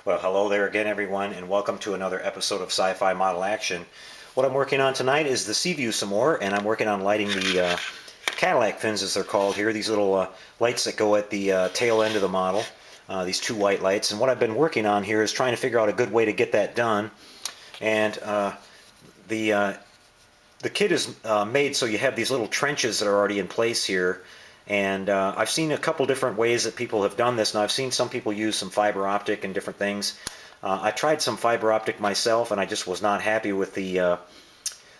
Well, hello there again, everyone, and welcome to another episode of Sci-Fi Model Action. What I'm working on tonight is the Seaview some more, and I'm working on lighting the Cadillac fins, as they're called here, these little lights that go at the tail end of the model, these two white lights. And what I've been working on here is trying to figure out a good way to get that done. And the kit is made so you have these little trenches that are already in place here. And I've seen a couple different ways that people have done this. Now, I've seen some people use some fiber optic and different things. I tried some fiber optic myself, and I just was not happy with the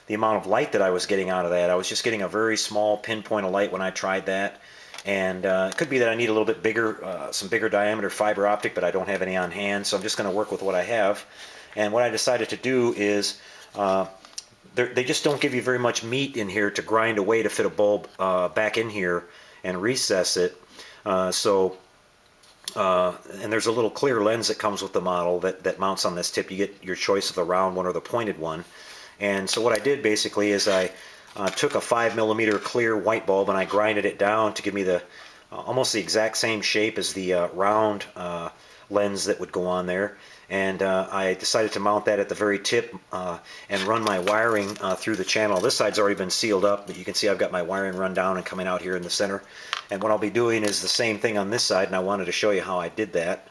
amount of light that I was getting out of that. I was just getting a very small pinpoint of light when I tried that. And it could be that I need a little bit bigger, some bigger diameter fiber optic, but I don't have any on hand, so I'm just going to work with what I have. And what I decided to do is they just don't give you very much meat in here to grind away to fit a bulb back in here and recess it. And there's a little clear lens that comes with the model that mounts on this tip. You get your choice of the round one or the pointed one. And so what I did basically is I took a 5mm clear white bulb and I grinded it down to give me the almost the exact same shape as the round lens that would go on there. And I decided to mount that at the very tip and run my wiring through the channel. This side's already been sealed up, but you can see I've got my wiring run down and coming out here in the center. And what I'll be doing is the same thing on this side, and I wanted to show you how I did that.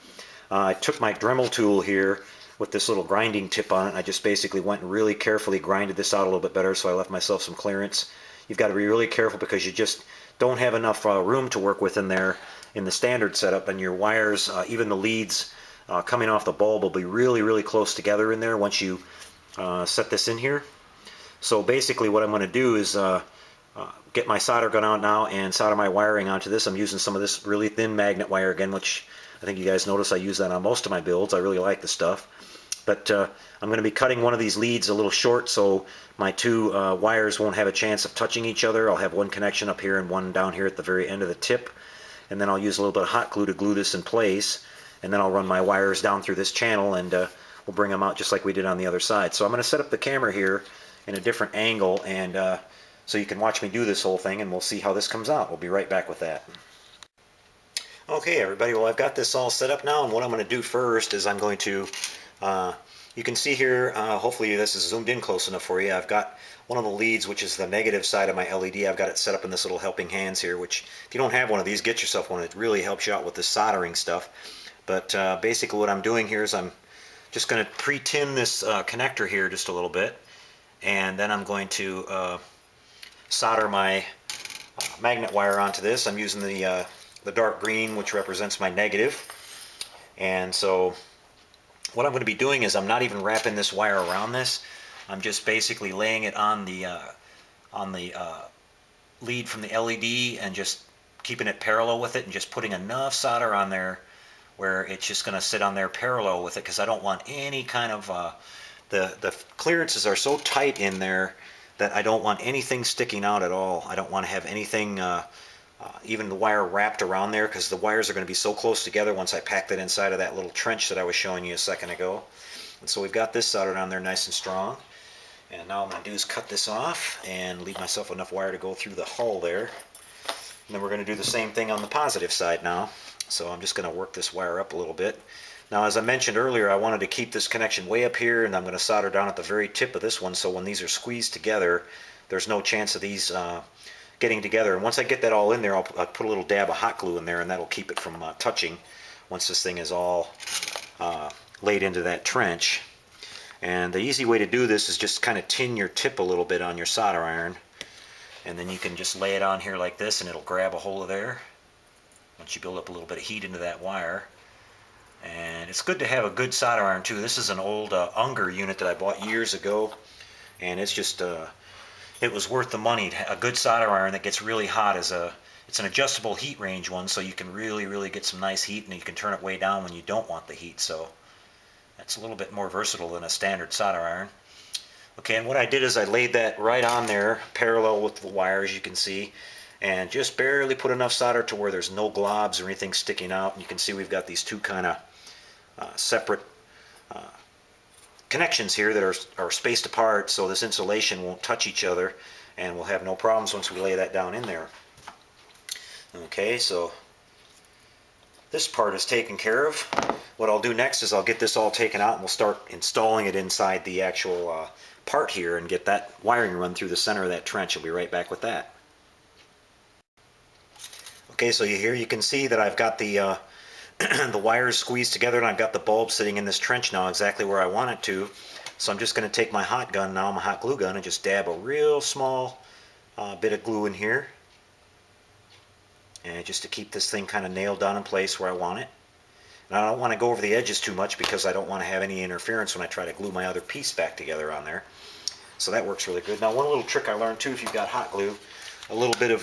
I took my Dremel tool here with this little grinding tip on it. I just basically went and really carefully grinded this out a little bit better, so I left myself some clearance. You've got to be really careful because you just don't have enough room to work with in there in the standard setup, and your wires, even the leads, coming off the bulb will be really, really close together in there once you set this in here. So basically what I'm going to do is get my solder gun out now and solder my wiring onto this. I'm using some of this really thin magnet wire again, which I think you guys notice I use that on most of my builds. I really like the stuff. But I'm going to be cutting one of these leads a little short so my two wires won't have a chance of touching each other. I'll have one connection up here and one down here at the very end of the tip. And then I'll use a little bit of hot glue to glue this in place. And then I'll run my wires down through this channel and we'll bring them out just like we did on the other side. So I'm going to set up the camera here in a different angle, and so you can watch me do this whole thing, and we'll see how this comes out. We'll be right back with that. Okay, everybody, well, I've got this all set up now, and what I'm going to do first is I'm going to, you can see here, hopefully this is zoomed in close enough for you. I've got one of the leads, which is the negative side of my LED. I've got it set up in this little helping hands here, which if you don't have one of these, get yourself one. It really helps you out with the soldering stuff. But basically what I'm doing here is I'm just going to pre-tin this connector here just a little bit, and then I'm going to solder my magnet wire onto this. I'm using the dark green, which represents my negative. And so what I'm going to be doing is I'm not even wrapping this wire around this. I'm just basically laying it on the lead from the LED and just keeping it parallel with it and just putting enough solder on there where it's just going to sit on there parallel with it, because I don't want any kind of the clearances are so tight in there that I don't want anything sticking out at all. I don't want to have anything, even the wire wrapped around there, because the wires are going to be so close together once I pack that inside of that little trench that I was showing you a second ago. And so we've got this soldered on there nice and strong. And now what I'm going to do is cut this off and leave myself enough wire to go through the hull there. And then we're going to do the same thing on the positive side now. So I'm just going to work this wire up a little bit. Now, as I mentioned earlier, I wanted to keep this connection way up here, and I'm going to solder down at the very tip of this one, so when these are squeezed together, there's no chance of these getting together. And once I get that all in there, I'll put a little dab of hot glue in there, and that'll keep it from touching once this thing is all laid into that trench. And the easy way to do this is just kind of tin your tip a little bit on your solder iron, and then you can just lay it on here like this, and it'll grab a hold of there once you build up a little bit of heat into that wire. And it's good to have a good solder iron too. This is an old Unger unit that I bought years ago, and it's just it was worth the money. A good solder iron that gets really hot it's an adjustable heat range one, so you can really get some nice heat, and you can turn it way down when you don't want the heat. So that's a little bit more versatile than a standard solder iron. Okay, and what I did is I laid that right on there parallel with the wires, you can see, and just barely put enough solder to where there's no globs or anything sticking out. And you can see we've got these two kind of separate connections here that are spaced apart, so this insulation won't touch each other, and we'll have no problems once we lay that down in there. Okay, so this part is taken care of. What I'll do next is I'll get this all taken out and we'll start installing it inside the actual part here and get that wiring run through the center of that trench. I'll be right back with that. Okay, so here you can see that I've got the the wires squeezed together and I've got the bulb sitting in this trench now exactly where I want it to. So I'm just going to take my hot gun now, my hot glue gun, and just dab a real small bit of glue in here. And just to keep this thing kind of nailed down in place where I want it. And I don't want to go over the edges too much because I don't want to have any interference when I try to glue my other piece back together on there. So that works really good. Now one little trick I learned too, if you've got hot glue, a little bit of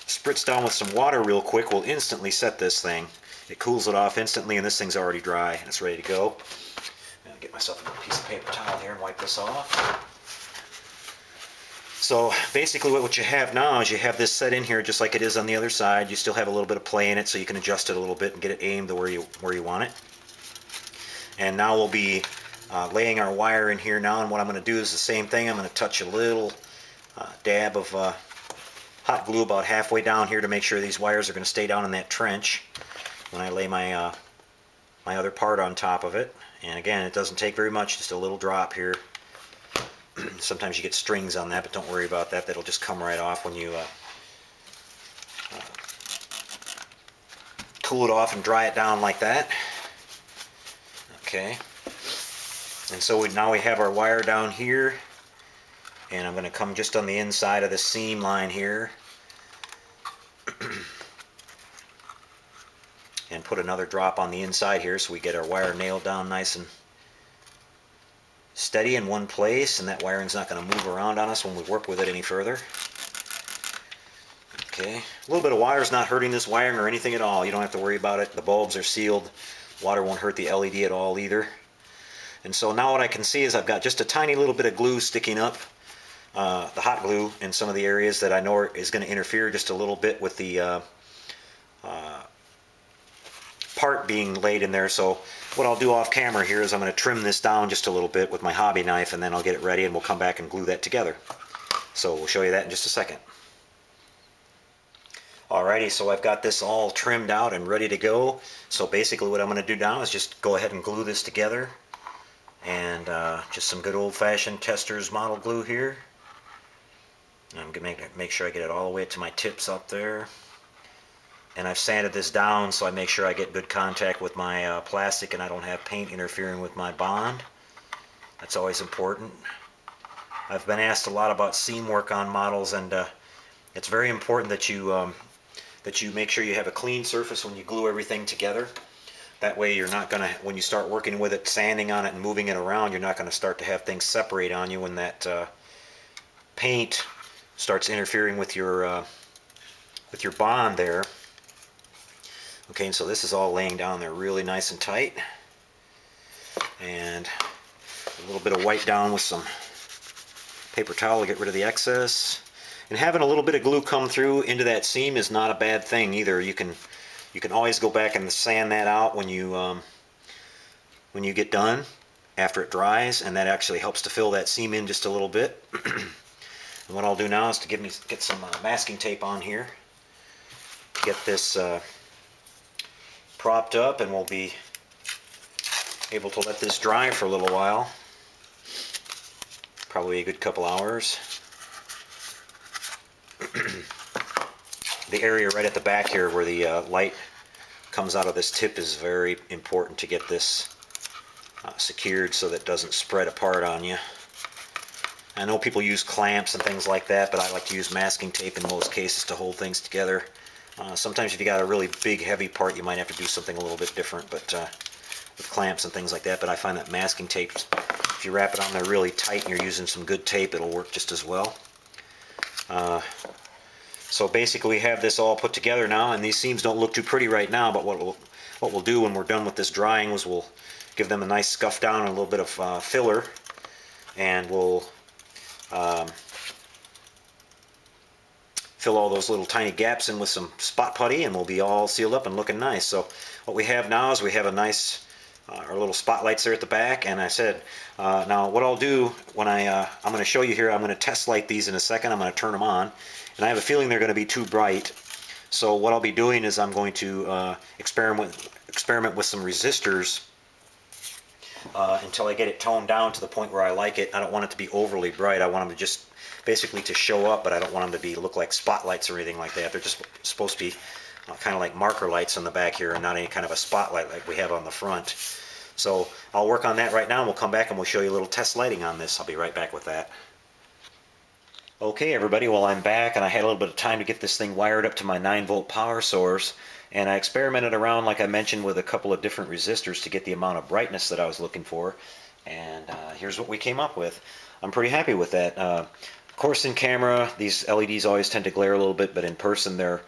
spritz down with some water real quick will instantly set this thing. It cools it off instantly and this thing's already dry and it's ready to go. I'll get myself a piece of paper towel here and wipe this off. So basically what you have now is you have this set in here just like it is on the other side. You still have a little bit of play in it so you can adjust it a little bit and get it aimed where you want it. And now we'll be laying our wire in here now, and what I'm going to do is the same thing. I'm going to touch a little dab of hot glue about halfway down here to make sure these wires are going to stay down in that trench when I lay my my other part on top of it. And again, it doesn't take very much, just a little drop here. Sometimes you get strings on that, but don't worry about that. That'll just come right off when you cool it off and dry it down like that. Okay. And so now we have our wire down here, and I'm going to come just on the inside of the seam line here and put another drop on the inside here so we get our wire nailed down nice and steady in one place, and that wiring's not going to move around on us when we work with it any further. Okay, a little bit of wire's not hurting this wiring or anything at all. You don't have to worry about it. The bulbs are sealed. Water won't hurt the LED at all either. And so now what I can see is I've got just a tiny little bit of glue sticking up, the hot glue, in some of the areas that I know is going to interfere just a little bit with the part being laid in there. So what I'll do off camera here is I'm going to trim this down just a little bit with my hobby knife, and then I'll get it ready and we'll come back and glue that together. So we'll show you that in just a second. Alrighty, so I've got this all trimmed out and ready to go. So basically what I'm going to do now is just go ahead and glue this together. And just some good old-fashioned Testors model glue here. I'm going to make sure I get it all the way to my tips up there. And I've sanded this down so I make sure I get good contact with my plastic and I don't have paint interfering with my bond. That's always important. I've been asked a lot about seam work on models, and it's very important that you make sure you have a clean surface when you glue everything together. That way you're not going to, when you start working with it, sanding on it and moving it around, you're not going to start to have things separate on you when that paint starts interfering with your bond there. Okay, and so this is all laying down there really nice and tight. And a little bit of white down with some paper towel to get rid of the excess. And having a little bit of glue come through into that seam is not a bad thing either. You can always go back and sand that out when you get done after it dries, and that actually helps to fill that seam in just a little bit. And what I'll do now is to get some masking tape on here, get this propped up, and we'll be able to let this dry for a little while, probably a good couple hours. The area right at the back here where the light comes out of this tip is very important to get this secured so that it doesn't spread apart on you. I know people use clamps and things like that, but I like to use masking tape in most cases to hold things together. Sometimes if you got a really big heavy part, you might have to do something a little bit different, but with clamps and things like that. But I find that masking tape, if you wrap it on there really tight and you're using some good tape, it'll work just as well. So basically we have this all put together now, and these seams don't look too pretty right now, but what we'll do when we're done with this drying is we'll give them a nice scuff down and a little bit of filler, and we'll fill all those little tiny gaps in with some spot putty, and we'll be all sealed up and looking nice. So what we have now is we have a nice our little spotlights there at the back, and I said now what I'll do when I'm going to show you here, I'm going to test light these in a second. I'm going to turn them on, and I have a feeling they're going to be too bright, So what I'll be doing is I'm going to experiment with some resistors until I get it toned down to the point where I like it. I don't want it to be overly bright. I want them to just basically to show up, but I don't want them to look like spotlights or anything like that. They're just supposed to be kind of like marker lights on the back here and not any kind of a spotlight like we have on the front. So I'll work on that right now and we'll come back and we'll show you a little test lighting on this. I'll be right back with that. Okay everybody, well I'm back and I had a little bit of time to get this thing wired up to my 9-volt power source, and I experimented around, like I mentioned, with a couple of different resistors to get the amount of brightness that I was looking for, and here's what we came up with. I'm pretty happy with that. Of course in camera these LEDs always tend to glare a little bit, but in person they're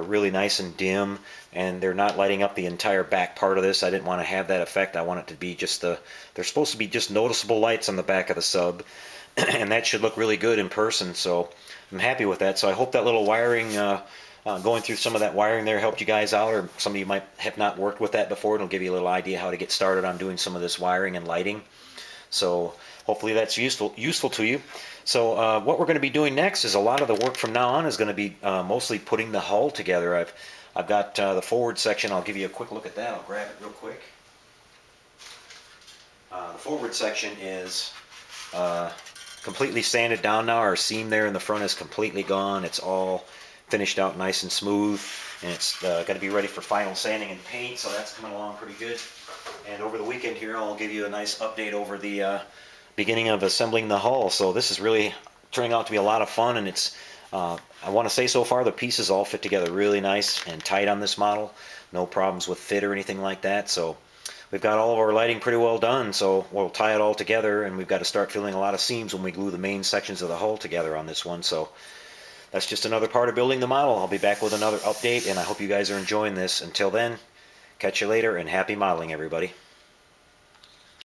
really nice and dim, and they're not lighting up the entire back part of this. I didn't want to have that effect. I want it to be just they're supposed to be just noticeable lights on the back of the sub, and that should look really good in person, so I'm happy with that. So I hope that little wiring, going through some of that wiring there helped you guys out, or some of you might have not worked with that before. It'll give you a little idea how to get started on doing some of this wiring and lighting. So hopefully that's useful to you. So what we're going to be doing next is a lot of the work from now on is going to be mostly putting the hull together. I've got the forward section. I'll give you a quick look at that. I'll grab it real quick. The forward section is completely sanded down now. Our seam there in the front is completely gone. It's all finished out nice and smooth, and it's going to be ready for final sanding and paint, so that's coming along pretty good. And over the weekend here I'll give you a nice update over the beginning of assembling the hull. So this is really turning out to be a lot of fun, and it's I want to say so far the pieces all fit together really nice and tight on this model. No problems with fit or anything like that. So we've got all of our lighting pretty well done, so we'll tie it all together, and we've got to start filling a lot of seams when we glue the main sections of the hull together on this one. So that's just another part of building the model. I'll be back with another update, and I hope you guys are enjoying this. Until then, catch you later, and happy modeling everybody.